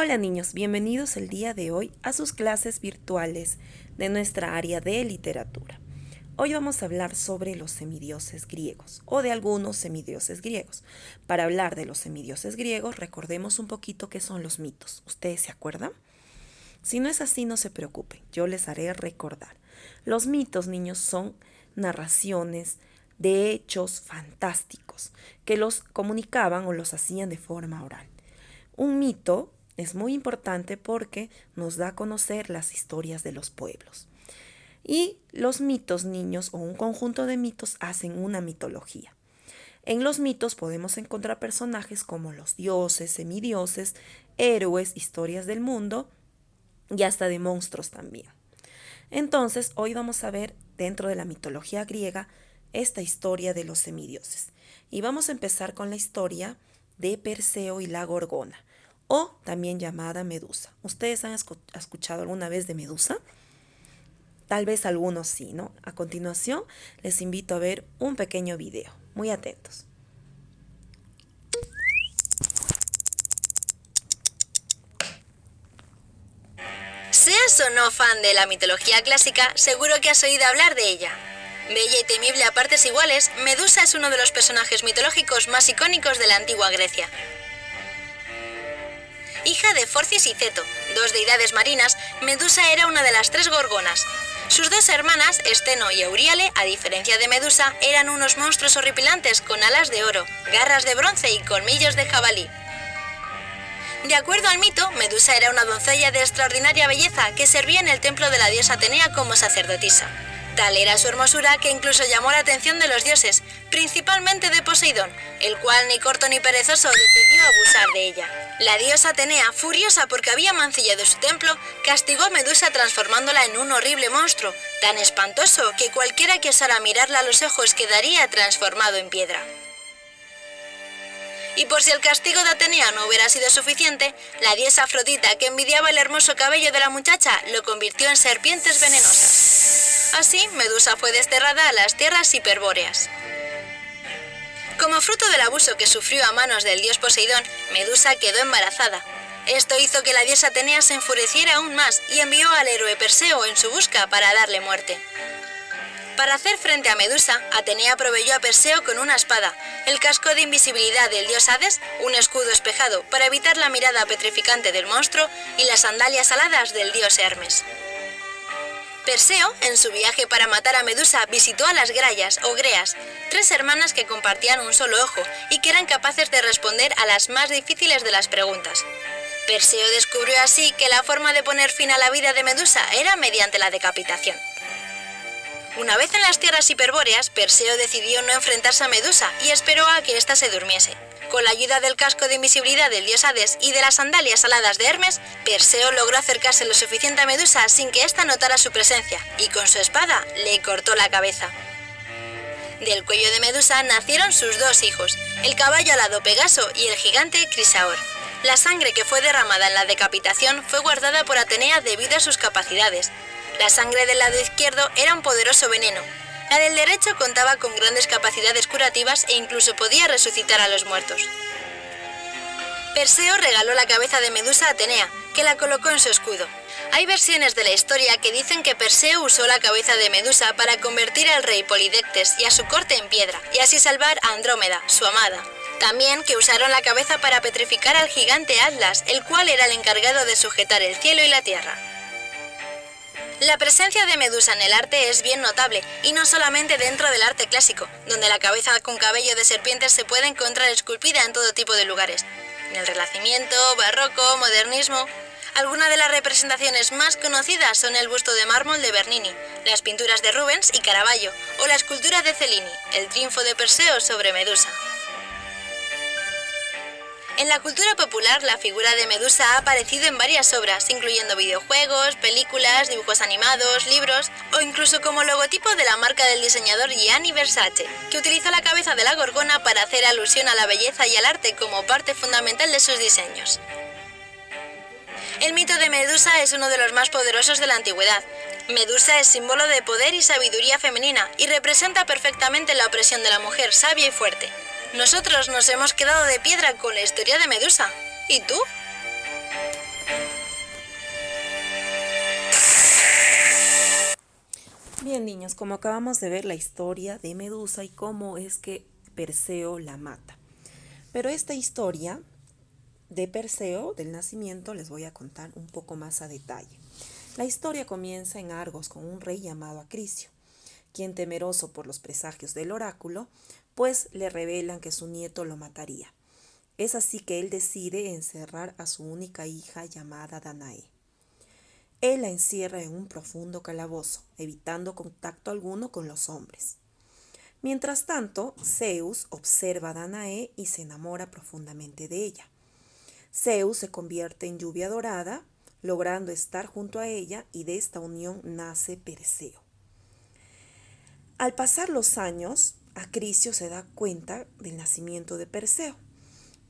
Hola niños, bienvenidos el día de hoy a sus clases virtuales de nuestra área de literatura. Hoy vamos a hablar sobre los semidioses griegos o de algunos semidioses griegos. Para hablar de los semidioses griegos, recordemos un poquito qué son los mitos. ¿Ustedes se acuerdan? Si no es así, no se preocupen, yo les haré recordar. Los mitos, niños, son narraciones de hechos fantásticos que los comunicaban o los hacían de forma oral. Un mito es muy importante porque nos da a conocer las historias de los pueblos. Y los mitos, niños, o un conjunto de mitos hacen una mitología. En los mitos podemos encontrar personajes como los dioses, semidioses, héroes, historias del mundo y hasta de monstruos también. Entonces, hoy vamos a ver dentro de la mitología griega esta historia de los semidioses. Y vamos a empezar con la historia de Perseo y la Gorgona, o también llamada Medusa. ¿Ustedes han escuchado alguna vez de Medusa? Tal vez algunos sí, ¿no? A continuación, les invito a ver un pequeño video. Muy atentos. Seas o no fan de la mitología clásica, seguro que has oído hablar de ella. Bella y temible a partes iguales, Medusa es uno de los personajes mitológicos más icónicos de la antigua Grecia. Hija de Forcis y Ceto, dos deidades marinas, Medusa era una de las tres gorgonas. Sus dos hermanas, Esteno y Euríale, a diferencia de Medusa, eran unos monstruos horripilantes con alas de oro, garras de bronce y colmillos de jabalí. De acuerdo al mito, Medusa era una doncella de extraordinaria belleza que servía en el templo de la diosa Atenea como sacerdotisa. Tal era su hermosura que incluso llamó la atención de los dioses, principalmente de Poseidón, el cual ni corto ni perezoso decidió abusar de ella. La diosa Atenea, furiosa porque había mancillado su templo, castigó a Medusa transformándola en un horrible monstruo, tan espantoso que cualquiera que osara mirarla a los ojos quedaría transformado en piedra. Y por si el castigo de Atenea no hubiera sido suficiente, la diosa Afrodita, que envidiaba el hermoso cabello de la muchacha, lo convirtió en serpientes venenosas. Así, Medusa fue desterrada a las tierras hiperbóreas. Como fruto del abuso que sufrió a manos del dios Poseidón, Medusa quedó embarazada. Esto hizo que la diosa Atenea se enfureciera aún más y envió al héroe Perseo en su busca para darle muerte. Para hacer frente a Medusa, Atenea proveyó a Perseo con una espada, el casco de invisibilidad del dios Hades, un escudo espejado para evitar la mirada petrificante del monstruo y las sandalias aladas del dios Hermes. Perseo, en su viaje para matar a Medusa, visitó a las Graias o Greas, tres hermanas que compartían un solo ojo y que eran capaces de responder a las más difíciles de las preguntas. Perseo descubrió así que la forma de poner fin a la vida de Medusa era mediante la decapitación. Una vez en las tierras hiperbóreas, Perseo decidió no enfrentarse a Medusa y esperó a que ésta se durmiese. Con la ayuda del casco de invisibilidad del dios Hades y de las sandalias aladas de Hermes, Perseo logró acercarse lo suficiente a Medusa sin que ésta notara su presencia, y con su espada le cortó la cabeza. Del cuello de Medusa nacieron sus dos hijos, el caballo alado Pegaso y el gigante Crisaor. La sangre que fue derramada en la decapitación fue guardada por Atenea debido a sus capacidades. La sangre del lado izquierdo era un poderoso veneno. La del derecho contaba con grandes capacidades curativas e incluso podía resucitar a los muertos. Perseo regaló la cabeza de Medusa a Atenea, que la colocó en su escudo. Hay versiones de la historia que dicen que Perseo usó la cabeza de Medusa para convertir al rey Polidectes y a su corte en piedra, y así salvar a Andrómeda, su amada. También que usaron la cabeza para petrificar al gigante Atlas, el cual era el encargado de sujetar el cielo y la tierra. La presencia de Medusa en el arte es bien notable, y no solamente dentro del arte clásico, donde la cabeza con cabello de serpientes se puede encontrar esculpida en todo tipo de lugares. En el Renacimiento, Barroco, Modernismo. Algunas de las representaciones más conocidas son el busto de mármol de Bernini, las pinturas de Rubens y Caravaggio, o la escultura de Cellini, el triunfo de Perseo sobre Medusa. En la cultura popular, la figura de Medusa ha aparecido en varias obras, incluyendo videojuegos, películas, dibujos animados, libros o incluso como logotipo de la marca del diseñador Gianni Versace, que utiliza la cabeza de la gorgona para hacer alusión a la belleza y al arte como parte fundamental de sus diseños. El mito de Medusa es uno de los más poderosos de la antigüedad. Medusa es símbolo de poder y sabiduría femenina y representa perfectamente la opresión de la mujer sabia y fuerte. Nosotros nos hemos quedado de piedra con la historia de Medusa. ¿Y tú? Bien, niños, como acabamos de ver la historia de Medusa y cómo es que Perseo la mata. Pero esta historia de Perseo, del nacimiento, les voy a contar un poco más a detalle. La historia comienza en Argos con un rey llamado Acricio, quien, temeroso por los presagios del oráculo, pues le revelan que su nieto lo mataría. Es así que él decide encerrar a su única hija llamada Danae. Él la encierra en un profundo calabozo, evitando contacto alguno con los hombres. Mientras tanto, Zeus observa a Danae y se enamora profundamente de ella. Zeus se convierte en lluvia dorada, logrando estar junto a ella, y de esta unión nace Perseo. Al pasar los años, Acricio se da cuenta del nacimiento de Perseo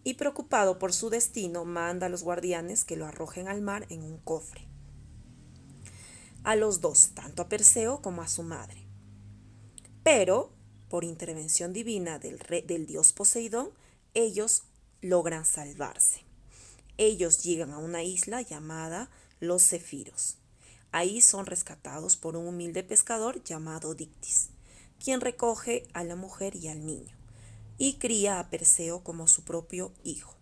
y, preocupado por su destino, manda a los guardianes que lo arrojen al mar en un cofre. A los dos, tanto a Perseo como a su madre. Pero, por intervención divina del dios Poseidón, ellos logran salvarse. Ellos llegan a una isla llamada Los Cefiros. Ahí son rescatados por un humilde pescador llamado Dictis, quien recoge a la mujer y al niño, y cría a Perseo como su propio hijo.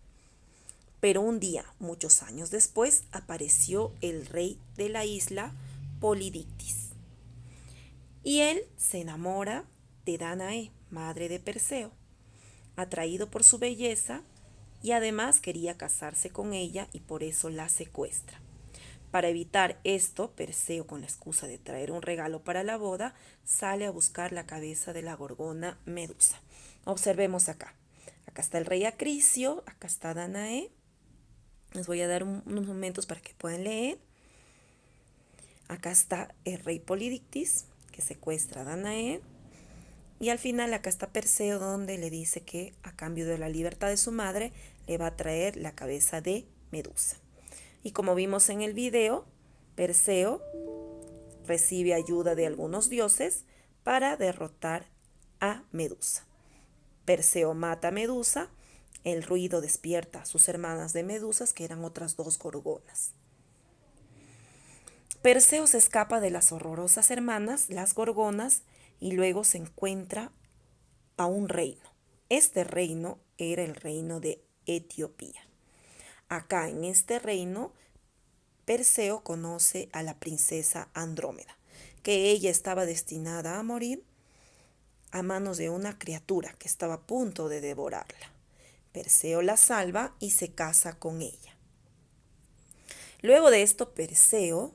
Pero un día, muchos años después, apareció el rey de la isla, Polidictis, y él se enamora de Danae, madre de Perseo, atraído por su belleza, y además quería casarse con ella y por eso la secuestra. Para evitar esto, Perseo, con la excusa de traer un regalo para la boda, sale a buscar la cabeza de la gorgona Medusa. Observemos acá. Acá está el rey Acricio, acá está Danae. Les voy a dar unos momentos para que puedan leer. Acá está el rey Polidictis, que secuestra a Danae. Y al final acá está Perseo, donde le dice que a cambio de la libertad de su madre, le va a traer la cabeza de Medusa. Y como vimos en el video, Perseo recibe ayuda de algunos dioses para derrotar a Medusa. Perseo mata a Medusa, el ruido despierta a sus hermanas de Medusas, que eran otras dos gorgonas. Perseo se escapa de las horrorosas hermanas, las gorgonas, y luego se encuentra a un reino. Este reino era el reino de Etiopía. Acá en este reino, Perseo conoce a la princesa Andrómeda, que ella estaba destinada a morir a manos de una criatura que estaba a punto de devorarla. Perseo la salva y se casa con ella. Luego de esto, Perseo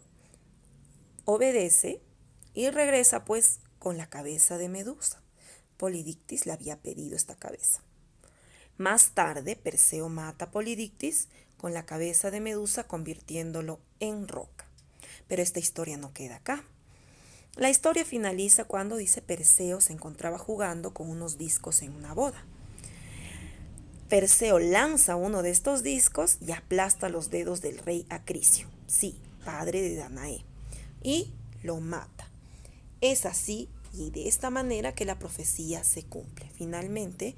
obedece y regresa pues con la cabeza de Medusa. Polidictis le había pedido esta cabeza. Más tarde, Perseo mata a Polidictis con la cabeza de Medusa, convirtiéndolo en roca. Pero esta historia no queda acá. La historia finaliza cuando, dice, Perseo se encontraba jugando con unos discos en una boda. Perseo lanza uno de estos discos y aplasta los dedos del rey Acricio, sí, padre de Danae, y lo mata. Es así y de esta manera que la profecía se cumple. Finalmente,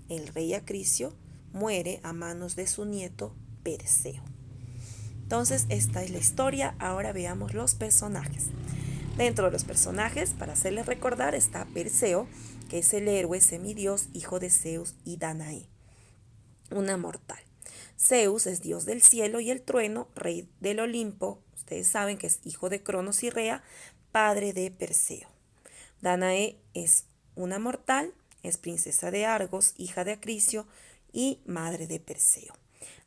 el rey Acricio muere a manos de su nieto Perseo. Entonces, esta es la historia. Ahora veamos los personajes. Dentro de los personajes, para hacerles recordar, está Perseo, que es el héroe semidios, hijo de Zeus y Danae, una mortal. Zeus es dios del cielo y el trueno, rey del Olimpo. Ustedes saben que es hijo de Cronos y Rea, padre de Perseo. Danae es una mortal, es princesa de Argos, hija de Acricio y madre de Perseo.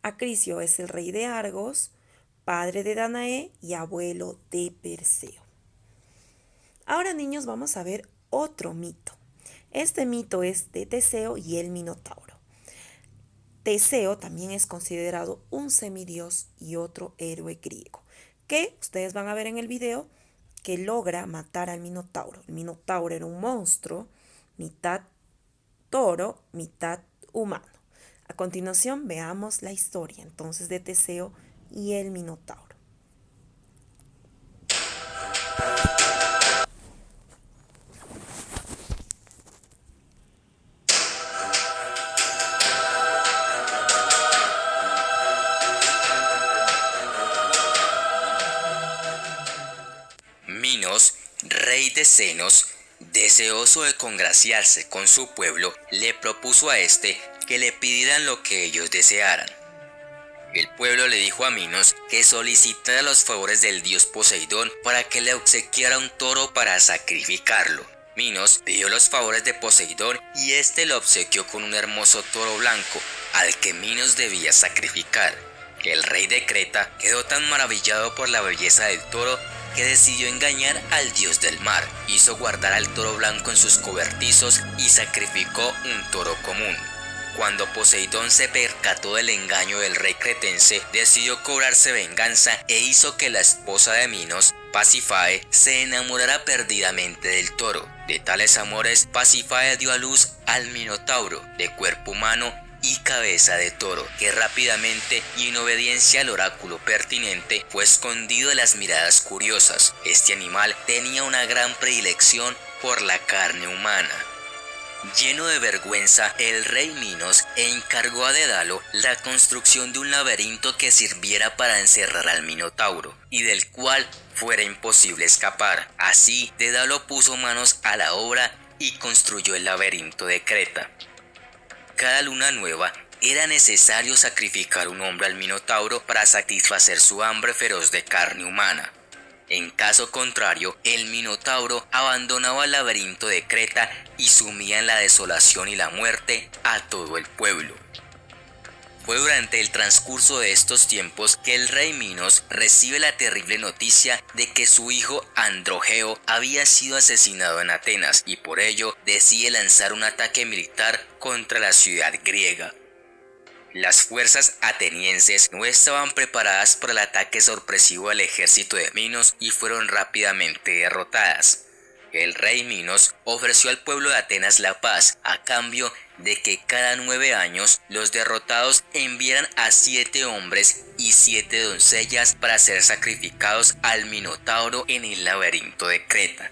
Acricio es el rey de Argos, padre de Danae y abuelo de Perseo. Ahora, niños, vamos a ver otro mito. Este mito es de Teseo y el Minotauro. Teseo también es considerado un semidios y otro héroe griego, que ustedes van a ver en el video que logra matar al Minotauro. El Minotauro era un monstruo, mitad toro, mitad humano. A continuación veamos la historia entonces de Teseo y el Minotauro. Minos, rey de Cenos, deseoso de congraciarse con su pueblo, le propuso a éste que le pidieran lo que ellos desearan. El pueblo le dijo a Minos que solicitara los favores del dios Poseidón para que le obsequiara un toro para sacrificarlo. Minos pidió los favores de Poseidón y éste lo obsequió con un hermoso toro blanco, al que Minos debía sacrificar. El rey de Creta quedó tan maravillado por la belleza del toro que decidió engañar al dios del mar. Hizo guardar al toro blanco en sus cobertizos y sacrificó un toro común. Cuando Poseidón se percató del engaño del rey cretense, decidió cobrarse venganza e hizo que la esposa de Minos, Pasífae, se enamorara perdidamente del toro. De tales amores, Pasífae dio a luz al Minotauro, de cuerpo humano y cabeza de toro, que rápidamente y en obediencia al oráculo pertinente fue escondido de las miradas curiosas. Este animal tenía una gran predilección por la carne humana. Lleno de vergüenza, el rey Minos encargó a Dédalo la construcción de un laberinto que sirviera para encerrar al Minotauro y del cual fuera imposible escapar. Así, Dédalo puso manos a la obra y construyó el laberinto de Creta. Cada luna nueva era necesario sacrificar un hombre al Minotauro para satisfacer su hambre feroz de carne humana. En caso contrario, el Minotauro abandonaba el laberinto de Creta y sumía en la desolación y la muerte a todo el pueblo. Fue durante el transcurso de estos tiempos que el rey Minos recibe la terrible noticia de que su hijo Androgeo había sido asesinado en Atenas y por ello decide lanzar un ataque militar contra la ciudad griega. Las fuerzas atenienses no estaban preparadas para el ataque sorpresivo al ejército de Minos y fueron rápidamente derrotadas. El rey Minos ofreció al pueblo de Atenas la paz a cambio de que cada 9 años los derrotados enviaran a 7 hombres y 7 doncellas para ser sacrificados al Minotauro en el laberinto de Creta.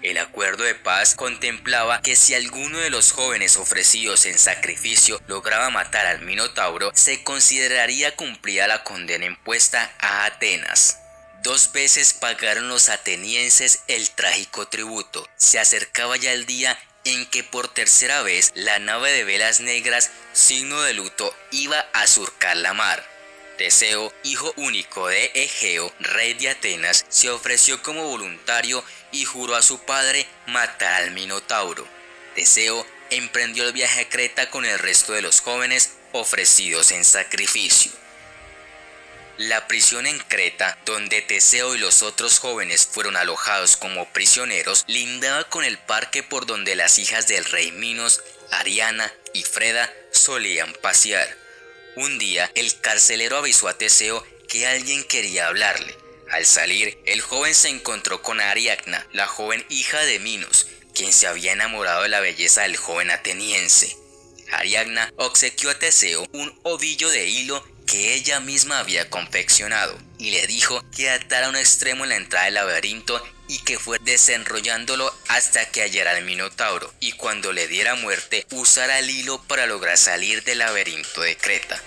El acuerdo de paz contemplaba que si alguno de los jóvenes ofrecidos en sacrificio lograba matar al Minotauro, se consideraría cumplida la condena impuesta a Atenas. 2 veces pagaron los atenienses el trágico tributo. Se acercaba ya el día en que por tercera vez la nave de velas negras, signo de luto, iba a surcar la mar. Teseo, hijo único de Egeo, rey de Atenas, se ofreció como voluntario y juró a su padre matar al Minotauro. Teseo emprendió el viaje a Creta con el resto de los jóvenes ofrecidos en sacrificio. La prisión en Creta, donde Teseo y los otros jóvenes fueron alojados como prisioneros, lindaba con el parque por donde las hijas del rey Minos, Ariana y Freda, solían pasear. Un día, el carcelero avisó a Teseo que alguien quería hablarle. Al salir, el joven se encontró con Ariadna, la joven hija de Minos, quien se había enamorado de la belleza del joven ateniense. Ariadna obsequió a Teseo un ovillo de hilo que ella misma había confeccionado y le dijo que atara un extremo en la entrada del laberinto y que fue desenrollándolo hasta que hallara al Minotauro y cuando le diera muerte usara el hilo para lograr salir del laberinto de Creta.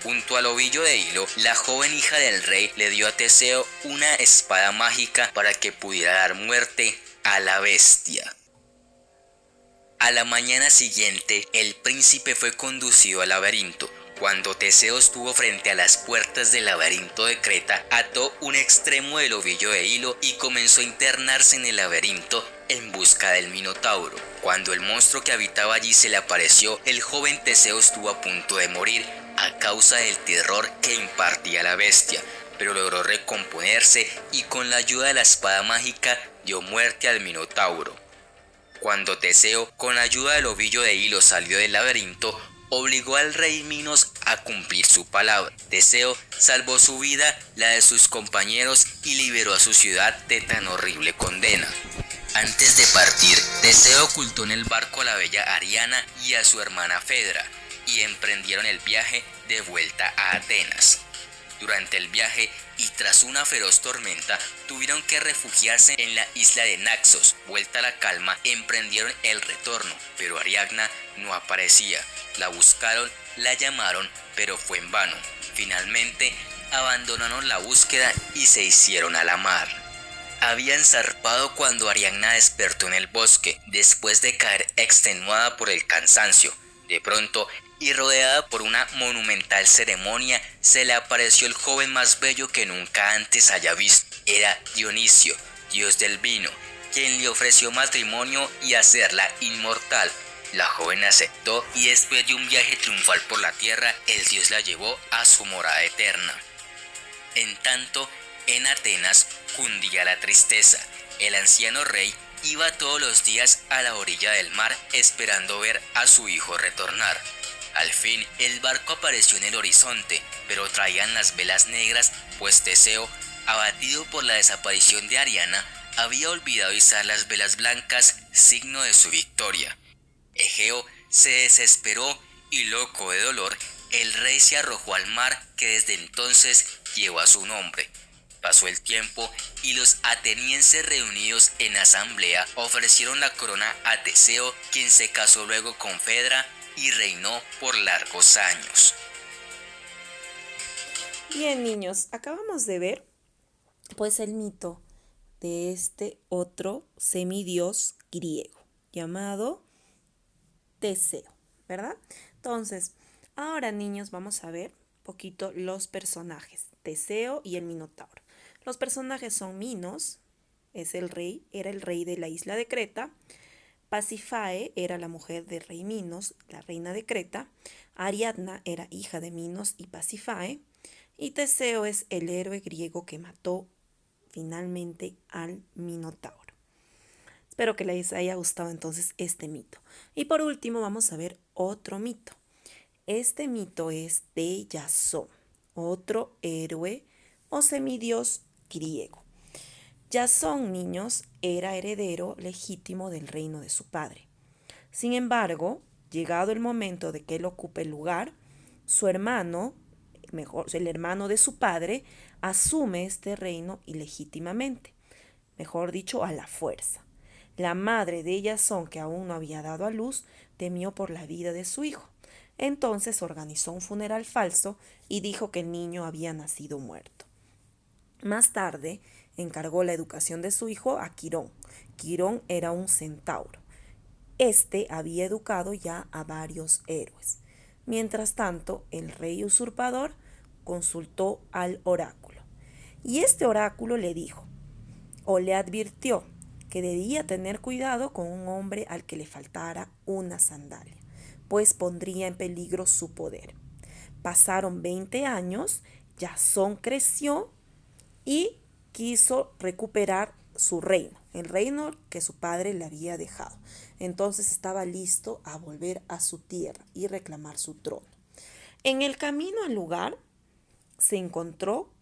Junto al ovillo de hilo, la joven hija del rey le dio a Teseo una espada mágica para que pudiera dar muerte a la bestia. A la mañana siguiente, el príncipe fue conducido al laberinto. Cuando Teseo estuvo frente a las puertas del laberinto de Creta, ató un extremo del ovillo de hilo y comenzó a internarse en el laberinto en busca del Minotauro. Cuando el monstruo que habitaba allí se le apareció, el joven Teseo estuvo a punto de morir a causa del terror que impartía la bestia, pero logró recomponerse y con la ayuda de la espada mágica dio muerte al Minotauro. Cuando Teseo, con la ayuda del ovillo de hilo, salió del laberinto, obligó al rey Minos a cumplir su palabra. Teseo salvó su vida, la de sus compañeros y liberó a su ciudad de tan horrible condena. Antes de partir, Teseo ocultó en el barco a la bella Ariana y a su hermana Fedra y emprendieron el viaje de vuelta a Atenas. Durante el viaje y tras una feroz tormenta, tuvieron que refugiarse en la isla de Naxos. Vuelta a la calma, emprendieron el retorno, pero Ariadna no aparecía. La buscaron, la llamaron, pero fue en vano. Finalmente, abandonaron la búsqueda y se hicieron a la mar. habían zarpado cuando Ariadna despertó en el bosque, después de caer extenuada por el cansancio. De pronto, y rodeada por una monumental ceremonia, se le apareció el joven más bello que nunca antes haya visto. Era Dionisio, dios del vino, quien le ofreció matrimonio y hacerla inmortal. La joven aceptó y después de un viaje triunfal por la tierra, el dios la llevó a su morada eterna. En tanto, en Atenas cundía la tristeza. El anciano rey iba todos los días a la orilla del mar esperando ver a su hijo retornar. Al fin, el barco apareció en el horizonte, pero traían las velas negras, pues Teseo, abatido por la desaparición de Ariadna, había olvidado izar las velas blancas, signo de su victoria. Egeo se desesperó y, loco de dolor, el rey se arrojó al mar que desde entonces lleva su nombre. Pasó el tiempo y los atenienses reunidos en asamblea ofrecieron la corona a Teseo, quien se casó luego con Fedra y reinó por largos años. Bien, niños, acabamos de ver pues el mito de este otro semidios griego llamado Teseo, ¿verdad? Entonces, ahora, niños, vamos a ver un poquito los personajes, Teseo y el Minotauro. Los personajes son Minos, era el rey de la isla de Creta. Pasifae era la mujer del rey Minos, la reina de Creta. Ariadna era hija de Minos y Pasifae. Y Teseo es el héroe griego que mató finalmente al Minotauro. Espero que les haya gustado entonces este mito. Y por último vamos a ver otro mito. Este mito es de Jasón, otro héroe o semidios griego. Jasón, niños, era heredero legítimo del reino de su padre. Sin embargo, llegado el momento de que él ocupe el lugar, su hermano, el hermano de su padre, asume este reino ilegítimamente, mejor dicho, a la fuerza. La madre de Jasón, que aún no había dado a luz, temió por la vida de su hijo. Entonces organizó un funeral falso y dijo que el niño había nacido muerto. Más tarde, encargó la educación de su hijo a Quirón. Quirón era un centauro. Este había educado ya a varios héroes. Mientras tanto, el rey usurpador consultó al oráculo. Y este oráculo le dijo, o le advirtió, que debía tener cuidado con un hombre al que le faltara una sandalia, pues pondría en peligro su poder. Pasaron 20 años, Jasón creció y quiso recuperar su reino, el reino que su padre le había dejado. Entonces estaba listo a volver a su tierra y reclamar su trono. En el camino al lugar se encontró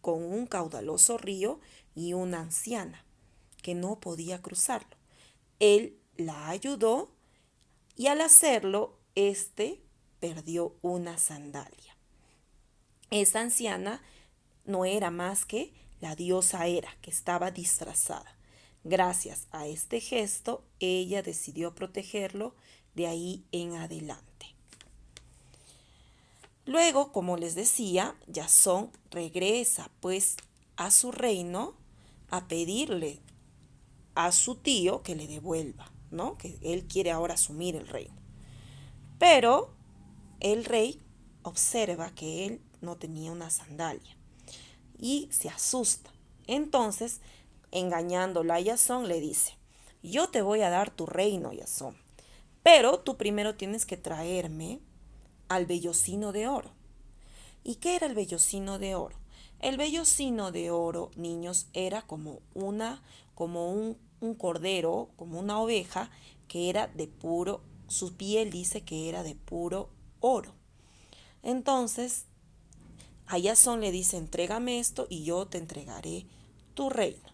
con un caudaloso río y una anciana que no podía cruzarlo. Él la ayudó y al hacerlo, perdió una sandalia. Esa anciana no era más que la diosa Hera, que estaba disfrazada. Gracias a este gesto, ella decidió protegerlo de ahí en adelante. Luego, como les decía, Jasón regresa pues a su reino a pedirle a su tío que le devuelva, ¿no? Que él quiere ahora asumir el reino. Pero el rey observa que él no tenía una sandalia y se asusta. Entonces, engañándola a Jasón, le dice, yo te voy a dar tu reino, Jasón, pero tú primero tienes que traerme al vellocino de oro. ¿Y qué era el vellocino de oro? El vellocino de oro, niños, era como un cordero, como una oveja, que era de puro, su piel dice que era de puro oro. Entonces, a Jasón le dice, entrégame esto y yo te entregaré tu reino.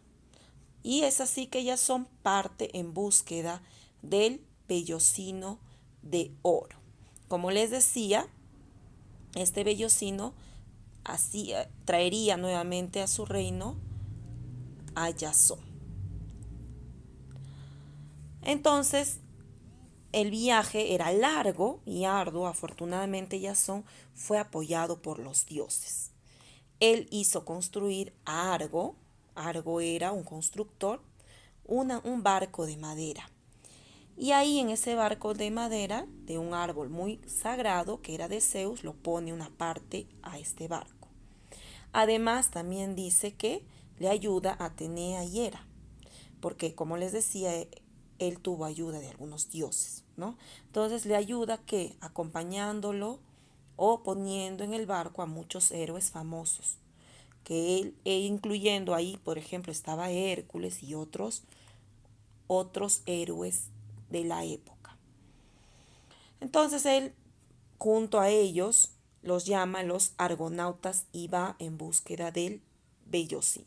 Y es así que Jasón parte en búsqueda del vellocino de oro. Como les decía, este vellocino traería nuevamente a su reino a Jasón. Entonces, el viaje era largo y arduo. Afortunadamente, Jasón fue apoyado por los dioses. Él hizo construir a Argo, Argo era un constructor, un barco de madera. Y ahí en ese barco de madera, de un árbol muy sagrado que era de Zeus, lo pone una parte a este barco. Además, también dice que le ayuda a Atenea y Hera, porque como les decía, él tuvo ayuda de algunos dioses, ¿no? Entonces le ayuda que acompañándolo o poniendo en el barco a muchos héroes famosos, que él, incluyendo ahí, por ejemplo, estaba Hércules y otros héroes de la época. Entonces él, junto a ellos, los llama los argonautas y va en búsqueda del Bellocino.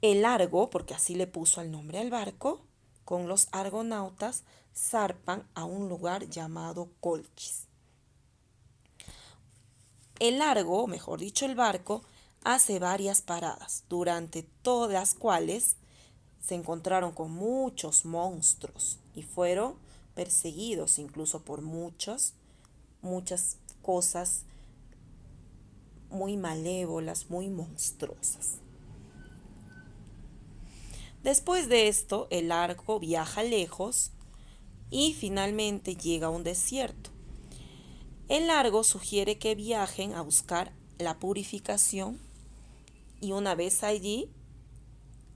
El Argo, porque así le puso el nombre al barco, con los argonautas zarpan a un lugar llamado Colchis. El Argo, mejor dicho el barco, hace varias paradas, durante todas las cuales se encontraron con muchos monstruos y fueron perseguidos incluso por muchas cosas muy malévolas, muy monstruosas. Después de esto, el Argo viaja lejos y finalmente llega a un desierto. El Argo sugiere que viajen a buscar la purificación y una vez allí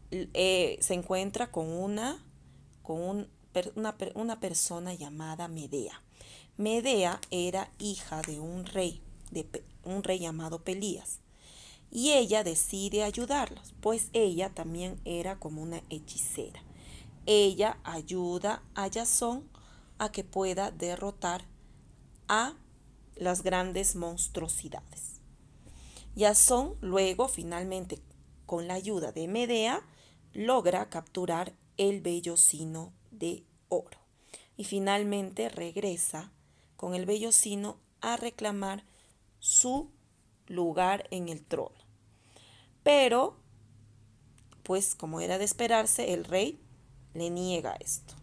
se encuentra con una persona llamada Medea. Medea era hija de un rey llamado Pelías. Y ella decide ayudarlos, pues ella también era como una hechicera. Ella ayuda a Jasón a que pueda derrotar a las grandes monstruosidades. Jasón luego, finalmente, con la ayuda de Medea, logra capturar el Bellocino de oro. Y finalmente regresa con el Bellocino a reclamar su lugar en el trono. Pero, pues como era de esperarse, el rey le niega esto.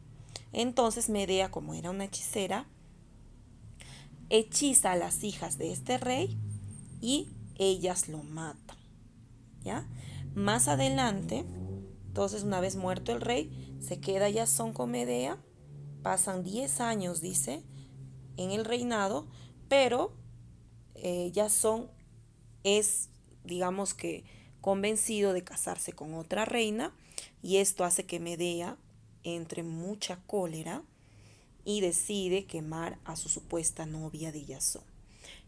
Entonces Medea, como era una hechicera, hechiza a las hijas de este rey y ellas lo matan. ¿Ya? Más adelante, entonces una vez muerto el rey, se queda Jasón con Medea, pasan 10 años, dice, en el reinado, pero Jasón es, digamos que, convencido de casarse con otra reina y esto hace que Medea entre en mucha cólera y decide quemar a su supuesta novia de Jasón.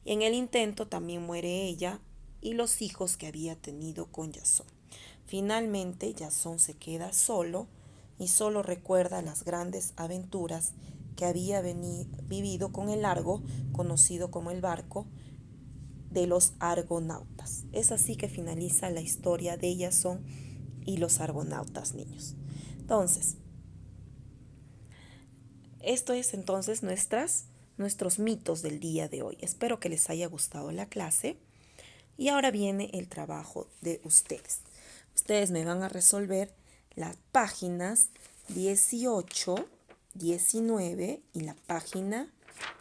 Y en el intento también muere ella y los hijos que había tenido con Jasón. Finalmente Jasón se queda solo y solo recuerda las grandes aventuras que había vivido con el Argo, conocido como el barco de los argonautas. Es así que finaliza la historia de Jasón y los argonautas, niños. Entonces, esto es entonces nuestros mitos del día de hoy. Espero que les haya gustado la clase. Y ahora viene el trabajo de ustedes. Ustedes me van a resolver las páginas 18, 19 y la página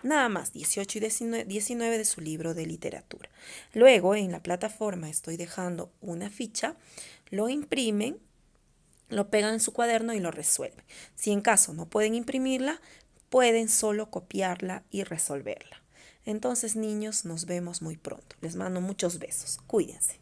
nada más 18 y 19 de su libro de literatura. Luego en la plataforma estoy dejando una ficha, lo imprimen, lo pegan en su cuaderno y lo resuelven. Si en caso no pueden imprimirla, pueden solo copiarla y resolverla. Entonces, niños, nos vemos muy pronto. Les mando muchos besos. Cuídense.